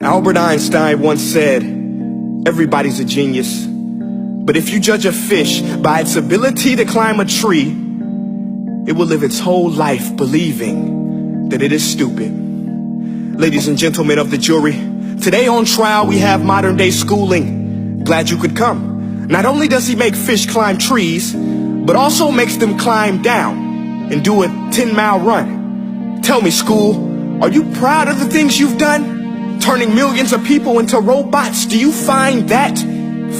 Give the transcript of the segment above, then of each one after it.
Albert Einstein once said, everybody's a genius, but if you judge a fish by its ability to climb a tree, it will live its whole life believing that it is stupid. Ladies and gentlemen of the jury, today on trial we have modern day schooling. Glad you could come. Not only does he make fish climb trees, but also makes them climb down and do a 10-mile run. Tell me, school, are you proud of the things you've done? Turning millions of people into robots, do you find that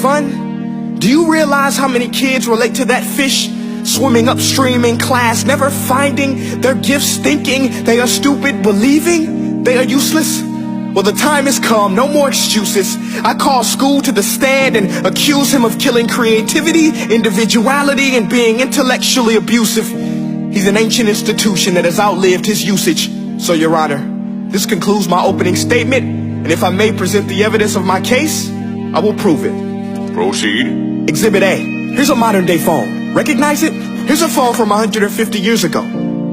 fun? Do you realize how many kids relate to that fish swimming upstream in class, never finding their gifts, thinking they are stupid, believing they are useless? Well, the time has come, no more excuses. I call school to the stand and accuse him of killing creativity, individuality, and being intellectually abusive. He's an ancient institution that has outlived his usage. So, Your Honor, this concludes my opening statement, and if I may present the evidence of my case, I will prove it. Proceed. Exhibit A. Here's a modern day phone. Recognize it? Here's a phone from 150 years ago.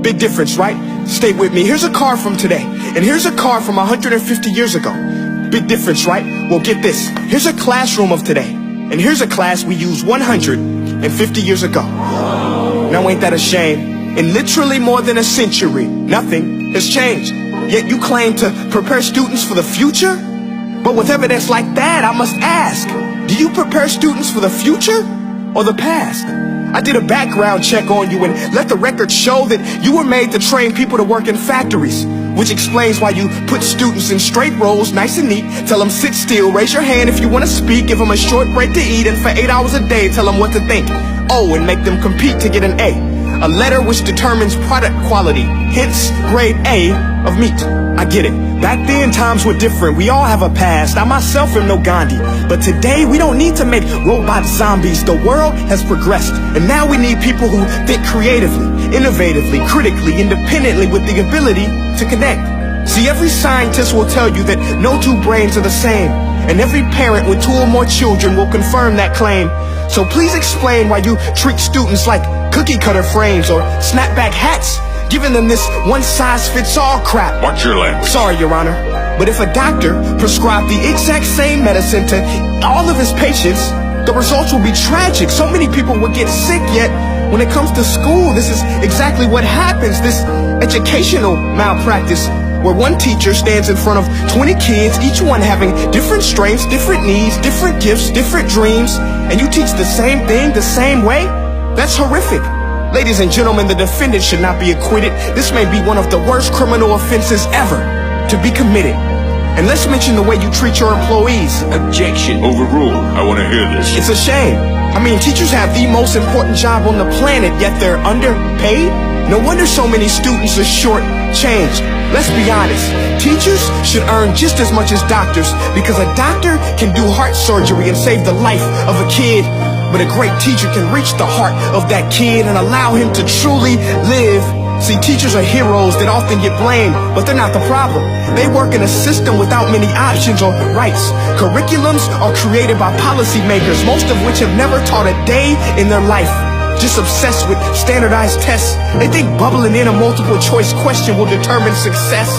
Big difference, right? Stay with me. Here's a car from today, and here's a car from 150 years ago. Big difference, right? Well, get this. Here's a classroom of today, and here's a class we used 150 years ago. Now ain't that a shame? In literally more than a century, nothing has changed. Yet you claim to prepare students for the future? But with evidence like that, I must ask, do you prepare students for the future or the past? I did a background check on you and let the record show that you were made to train people to work in factories, which explains why you put students in straight rows, nice and neat, tell them sit still, raise your hand if you want to speak, give them a short break to eat, and for 8 hours a day, tell them what to think. Oh, and make them compete to get an A letter which determines product quality, hence grade A of meat. I get it. Back then, times were different. We all have a past. I myself am no Gandhi. But today, we don't need to make robot zombies. The world has progressed. And now we need people who think creatively, innovatively, critically, independently, with the ability to connect. See, every scientist will tell you that no two brains are the same. And every parent with 2 or more children will confirm that claim. So please explain why you treat students like cookie cutter frames or snapback hats, giving them this one-size-fits-all crap. Watch your language. Sorry, Your Honor, but if a doctor prescribed the exact same medicine to all of his patients, the results will be tragic. So many people will get sick, yet when it comes to school, this is exactly what happens. This educational malpractice, where one teacher stands in front of 20 kids, each one having different strengths, different needs, different gifts, different dreams, and you teach the same thing the same way? That's horrific. Ladies and gentlemen, the defendant should not be acquitted. This may be one of the worst criminal offenses ever to be committed. And let's mention the way you treat your employees. Objection. Overruled. I want to hear this. It's a shame. I mean, teachers have the most important job on the planet, yet they're underpaid? No wonder so many students are short-changed. Let's be honest. Teachers should earn just as much as doctors, because a doctor can do heart surgery and save the life of a kid. But a great teacher can reach the heart of that kid and allow him to truly live. See, teachers are heroes that often get blamed, but they're not the problem. They work in a system without many options or rights. Curriculums are created by policymakers, most of which have never taught a day in their life. Just obsessed with standardized tests. They think bubbling in a multiple choice question will determine success.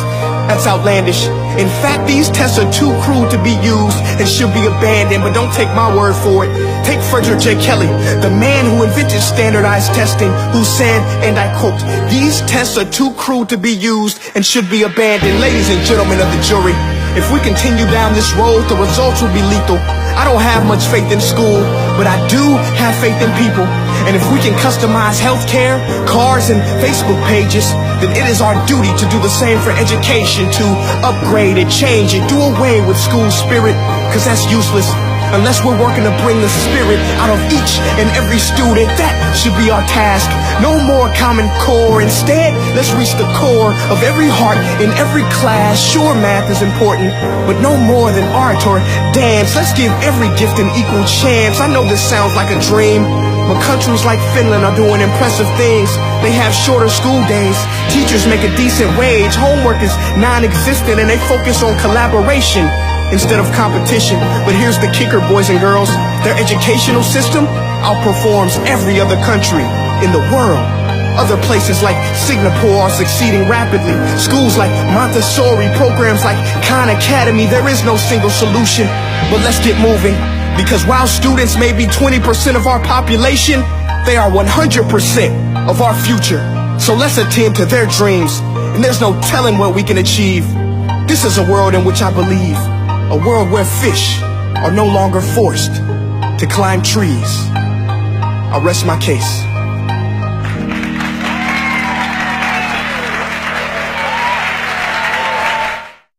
That's outlandish. In fact, these tests are too cruel to be used and should be abandoned, but don't take my word for it. Take Frederick J. Kelly, the man who invented standardized testing, who said, and I quote, "These tests are too cruel to be used and should be abandoned." Ladies and gentlemen of the jury, if we continue down this road, the results will be lethal. I don't have much faith in school, but I do have faith in people. And if we can customize healthcare, cars, and Facebook pages, then it is our duty to do the same for education, to upgrade it, change it, do away with school spirit, because that's useless. Unless we're working to bring the spirit out of each and every student, that should be our task. No more Common Core. Instead, let's reach the core of every heart in every class. Sure, math is important, but no more than art or dance. Let's give every gift an equal chance. I know this sounds like a dream, but countries like Finland are doing impressive things. They have shorter school days. Teachers make a decent wage. Homework is non-existent, and they focus on collaboration instead of competition. But here's the kicker, boys and girls. Their educational system outperforms every other country in the world. Other places like Singapore are succeeding rapidly. Schools like Montessori, programs like Khan Academy. There is no single solution, but let's get moving. Because while students may be 20% of our population, they are 100% of our future. So let's attend to their dreams, and there's no telling what we can achieve. This is a world in which I believe, a world where fish are no longer forced to climb trees. I'll rest my case.